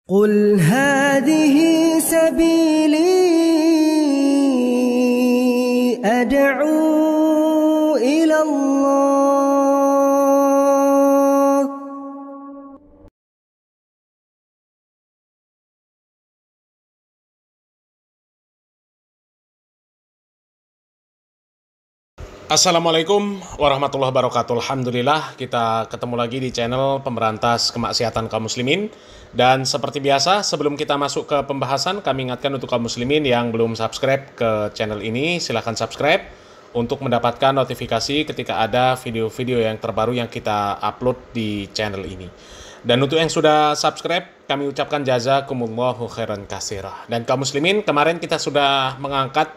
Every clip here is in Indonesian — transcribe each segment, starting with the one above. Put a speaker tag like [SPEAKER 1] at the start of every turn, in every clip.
[SPEAKER 1] قل هذه سبيلي أدعو إلى الله.
[SPEAKER 2] Assalamualaikum warahmatullahi wabarakatuh. Alhamdulillah kita ketemu lagi di channel Pemberantas Kemaksiatan Kaum Muslimin. Dan seperti biasa, sebelum kita masuk ke pembahasan, kami ingatkan untuk kaum muslimin yang belum subscribe ke channel ini, silahkan subscribe untuk mendapatkan notifikasi ketika ada video-video yang terbaru yang kita upload di channel ini. Dan untuk yang sudah subscribe, kami ucapkan jazakumullahu khairan katsira. Dan kaum muslimin, kemarin kita sudah mengangkat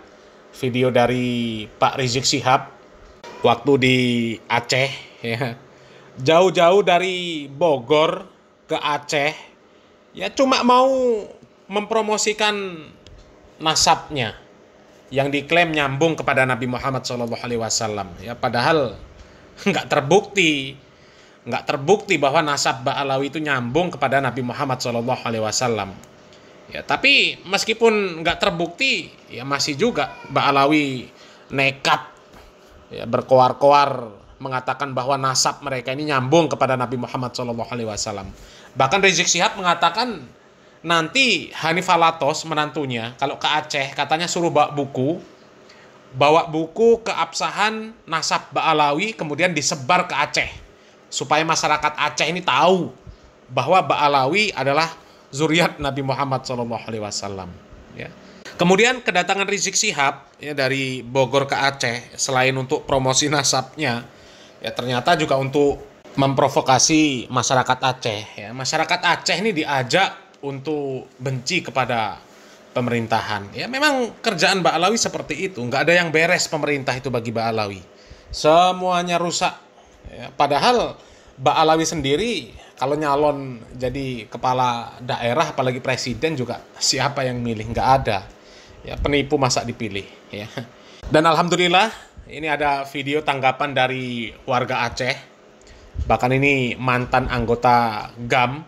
[SPEAKER 2] video dari Pak Rizik Syihab waktu di Aceh, ya. Jauh-jauh dari Bogor ke Aceh, ya cuma mau mempromosikan nasabnya yang diklaim nyambung kepada Nabi Muhammad SAW. Ya, padahal nggak terbukti bahwa nasab Ba'alawi itu nyambung kepada Nabi Muhammad SAW. Ya, tapi meskipun nggak terbukti, ya masih juga Ba'alawi nekat, ya, berkoar-koar mengatakan bahwa nasab mereka ini nyambung kepada Nabi Muhammad SAW. Bahkan Rizik Syihab mengatakan nanti Hanif Alatos, menantunya, kalau ke Aceh katanya suruh bawa buku keabsahan nasab Ba'alawi, kemudian disebar ke Aceh supaya masyarakat Aceh ini tahu bahwa Ba'alawi adalah zuriat Nabi Muhammad SAW. Ya. Kemudian kedatangan Rizik Syihab, ya, dari Bogor ke Aceh, selain untuk promosi nasabnya, ya ternyata juga untuk memprovokasi masyarakat Aceh. Ya. Masyarakat Aceh ini diajak untuk benci kepada pemerintahan. Ya, memang kerjaan Ba'alawi seperti itu. Nggak ada yang beres pemerintah itu bagi Ba'alawi. Semuanya rusak. Ya, padahal Ba'alawi sendiri kalau nyalon jadi kepala daerah, apalagi presiden, juga siapa yang milih? Nggak ada. Ya, penipu masa dipilih. Ya. Dan alhamdulillah ini ada video tanggapan dari warga Aceh. Bahkan ini mantan anggota GAM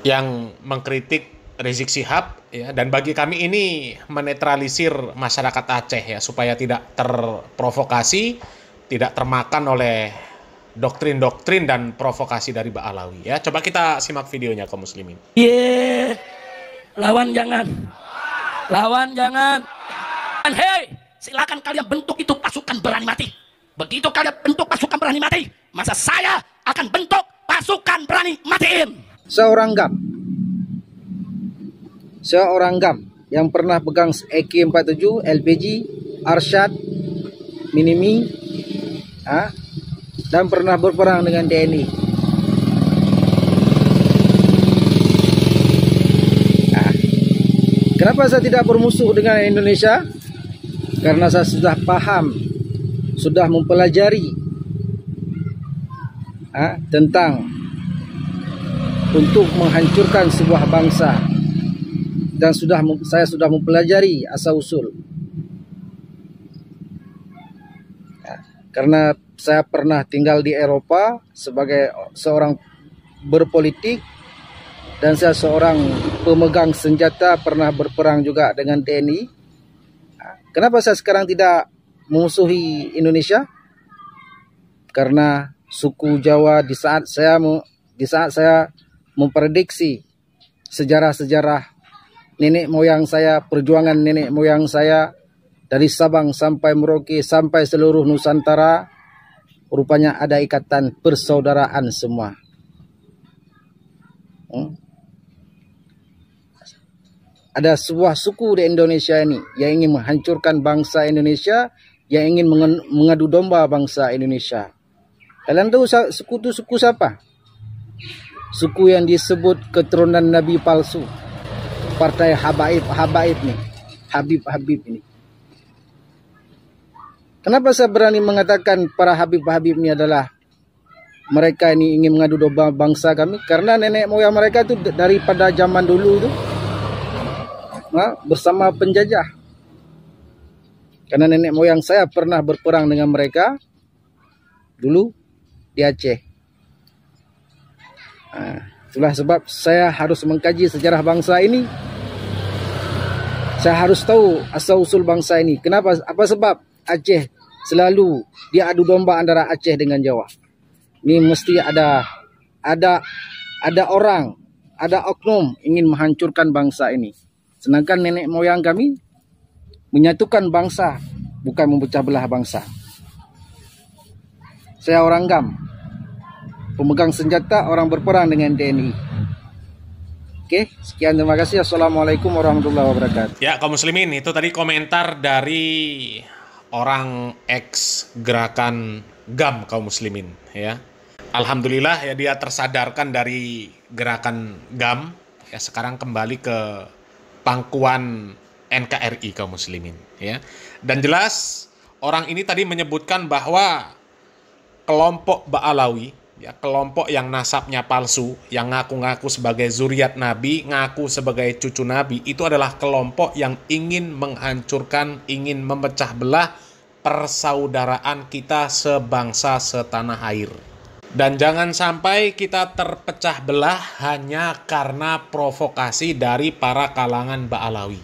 [SPEAKER 2] yang mengkritik Rizik Syihab, ya, dan bagi kami ini menetralisir masyarakat Aceh, ya, supaya tidak terprovokasi, tidak termakan oleh doktrin-doktrin dan provokasi dari Ba'alawi. Ya, coba kita simak videonya kaum muslimin.
[SPEAKER 3] Lawan jangan. Hei, silakan kalian bentuk itu pasukan berani mati. Begitu kalian bentuk pasukan berani mati, masa saya akan bentuk pasukan berani matiin.
[SPEAKER 4] Seorang GAM yang pernah pegang AK-47, LPG, Arsyad, Minimi, dan pernah berperang dengan TNI. Kenapa saya tidak bermusuh dengan Indonesia? Karena saya sudah paham, sudah mempelajari tentang untuk menghancurkan sebuah bangsa, dan saya sudah mempelajari asal usul. Karena saya pernah tinggal di Eropa sebagai seorang berpolitik, dan saya seorang pemegang senjata, pernah berperang juga dengan TNI. Kenapa saya sekarang tidak memusuhi Indonesia? Karena suku Jawa, di saat saya memprediksi sejarah-sejarah nenek moyang saya, perjuangan nenek moyang saya dari Sabang sampai Merauke sampai seluruh Nusantara, rupanya ada ikatan persaudaraan semua. Ada sebuah suku di Indonesia ini yang ingin menghancurkan bangsa Indonesia, yang ingin mengadu domba bangsa Indonesia. Kalian tahu suku itu suku siapa? Suku yang disebut keturunan Nabi palsu, partai Habaib nih, Habib ini. Kenapa saya berani mengatakan para Habib ini adalah mereka ini ingin mengadu domba bangsa kami? Karena nenek moyang mereka itu daripada zaman dulu itu bersama penjajah. Karena nenek moyang saya pernah berperang dengan mereka dulu di Aceh. Itulah sebab saya harus mengkaji sejarah bangsa ini. Saya harus tahu asal-usul bangsa ini. Kenapa? Apa sebab Aceh selalu dia adu domba antara Aceh dengan Jawa? Ini mesti ada orang, ada oknum ingin menghancurkan bangsa ini. Sedangkan nenek moyang kami menyatukan bangsa, bukan memecah belah bangsa. Saya orang GAM, pemegang senjata, orang berperang dengan TNI. Oke, sekian, terima kasih. Assalamualaikum warahmatullahi wabarakatuh.
[SPEAKER 2] Ya, kaum muslimin, itu tadi komentar dari orang ex gerakan GAM kaum muslimin, ya. Alhamdulillah ya, dia tersadarkan dari gerakan GAM, ya, sekarang kembali ke pangkuan NKRI kaum muslimin, ya. Dan jelas orang ini tadi menyebutkan bahwa kelompok Ba'alawi, ya, kelompok yang nasabnya palsu, yang ngaku-ngaku sebagai zuriat Nabi, ngaku sebagai cucu Nabi, itu adalah kelompok yang ingin menghancurkan, ingin memecah belah persaudaraan kita sebangsa setanah air. Dan jangan sampai kita terpecah belah hanya karena provokasi dari para kalangan Ba'alawi.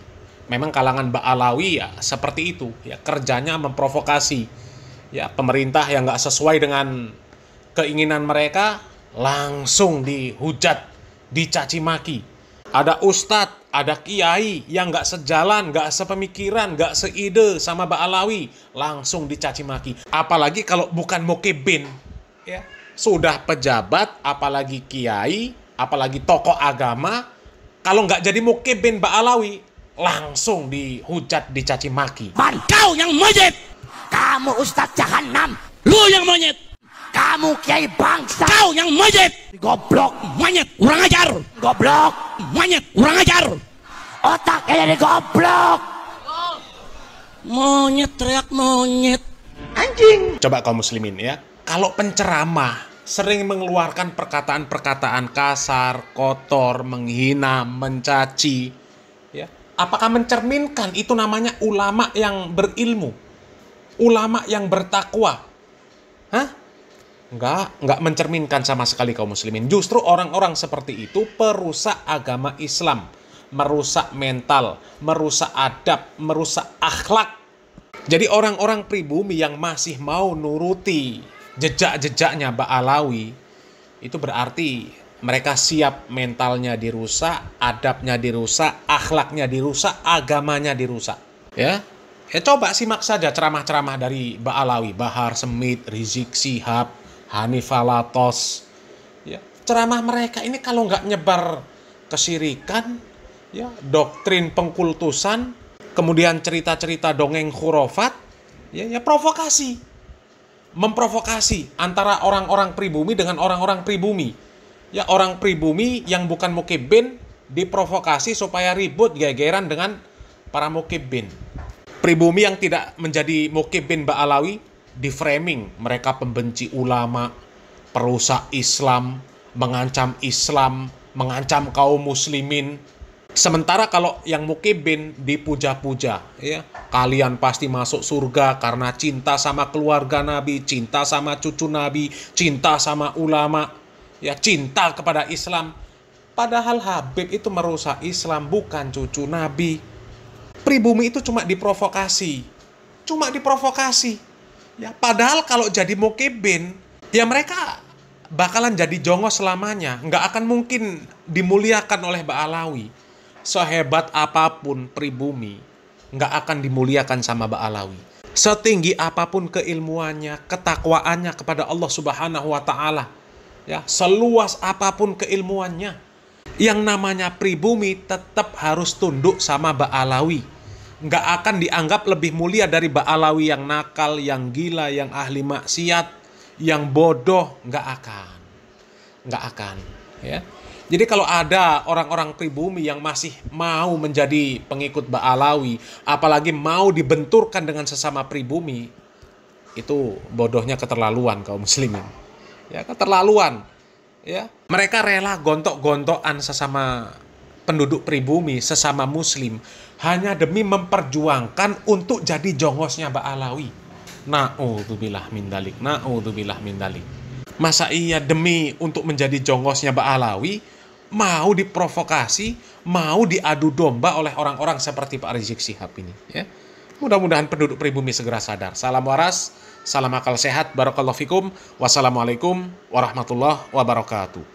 [SPEAKER 2] Memang kalangan Ba'alawi ya seperti itu, ya, kerjanya memprovokasi. Ya, pemerintah yang nggak sesuai dengan keinginan mereka langsung dihujat, dicaci maki. Ada ustadz, ada kiai yang nggak sejalan, nggak sepemikiran, nggak seide sama Ba'alawi, langsung dicaci maki. Apalagi kalau bukan mukibin, ya, sudah pejabat, apalagi kiai, apalagi tokoh agama, kalau nggak jadi mukibin Ba'alawi, langsung dihujat, dicaci maki.
[SPEAKER 3] Kau yang monyet, kamu ustadz jahanam, lu yang monyet. Kamu kiai bangsa, kau yang monyet, goblok, monyet, kurang ajar, goblok, monyet, kurang ajar, otaknya jadi goblok, monyet, teriak monyet, anjing.
[SPEAKER 2] Coba kaum muslimin ya, kalau penceramah sering mengeluarkan perkataan-perkataan kasar, kotor, menghina, mencaci, ya, apakah mencerminkan itu namanya ulama yang berilmu, ulama yang bertakwa? Hah? Enggak mencerminkan sama sekali kaum muslimin. Justru orang-orang seperti itu perusak agama Islam, merusak mental, merusak adab, merusak akhlak. Jadi orang-orang pribumi yang masih mau nuruti jejak-jejaknya Ba'alawi, itu berarti mereka siap mentalnya dirusak, adabnya dirusak, akhlaknya dirusak, agamanya dirusak. Ya coba simak saja ceramah-ceramah dari Ba'alawi, Bahar Smith, Rizik Syihab, Hanif Alatos, ya, ceramah mereka ini kalau nggak nyebar kesyirikan, ya, doktrin pengkultusan, kemudian cerita-cerita dongeng khurafat, ya provokasi, memprovokasi antara orang-orang pribumi dengan orang-orang pribumi, ya, orang pribumi yang bukan mukibin diprovokasi supaya ribut gegeran dengan para mukibin, pribumi yang tidak menjadi mukibin Ba'alawi di framing mereka pembenci ulama, perusak Islam, mengancam kaum muslimin. Sementara kalau yang mukibin dipuja-puja, ya, kalian pasti masuk surga karena cinta sama keluarga Nabi, cinta sama cucu Nabi, cinta sama ulama, ya, cinta kepada Islam. Padahal Habib itu merusak Islam, bukan cucu Nabi. Pribumi itu cuma diprovokasi. Ya, padahal kalau jadi mukibin, ya mereka bakalan jadi jongos selamanya. Nggak akan mungkin dimuliakan oleh Ba'alawi. Sehebat apapun pribumi, nggak akan dimuliakan sama Ba'alawi. Setinggi apapun keilmuannya, ketakwaannya kepada Allah Subhanahu wa Ta'ala, ya, seluas apapun keilmuannya, yang namanya pribumi tetap harus tunduk sama Ba'alawi. Nggak akan dianggap lebih mulia dari Ba'alawi yang nakal, yang gila, yang ahli maksiat, yang bodoh. Nggak akan. Ya. Jadi kalau ada orang-orang pribumi yang masih mau menjadi pengikut Ba'alawi, apalagi mau dibenturkan dengan sesama pribumi, itu bodohnya keterlaluan kaum muslimin. Ya, keterlaluan. Ya. Mereka rela gontok-gontokan sesama penduduk pribumi, sesama muslim, hanya demi memperjuangkan untuk jadi jongosnya Ba'alawi. Na'udzubillah min dalik. Masa iya demi untuk menjadi jongosnya Ba'alawi mau diprovokasi, mau diadu domba oleh orang-orang seperti Pak Rizik Syihab ini. Ya. Mudah-mudahan penduduk pribumi segera sadar. Salam waras, salam akal sehat, barakallahu fikum, wassalamualaikum warahmatullahi wabarakatuh.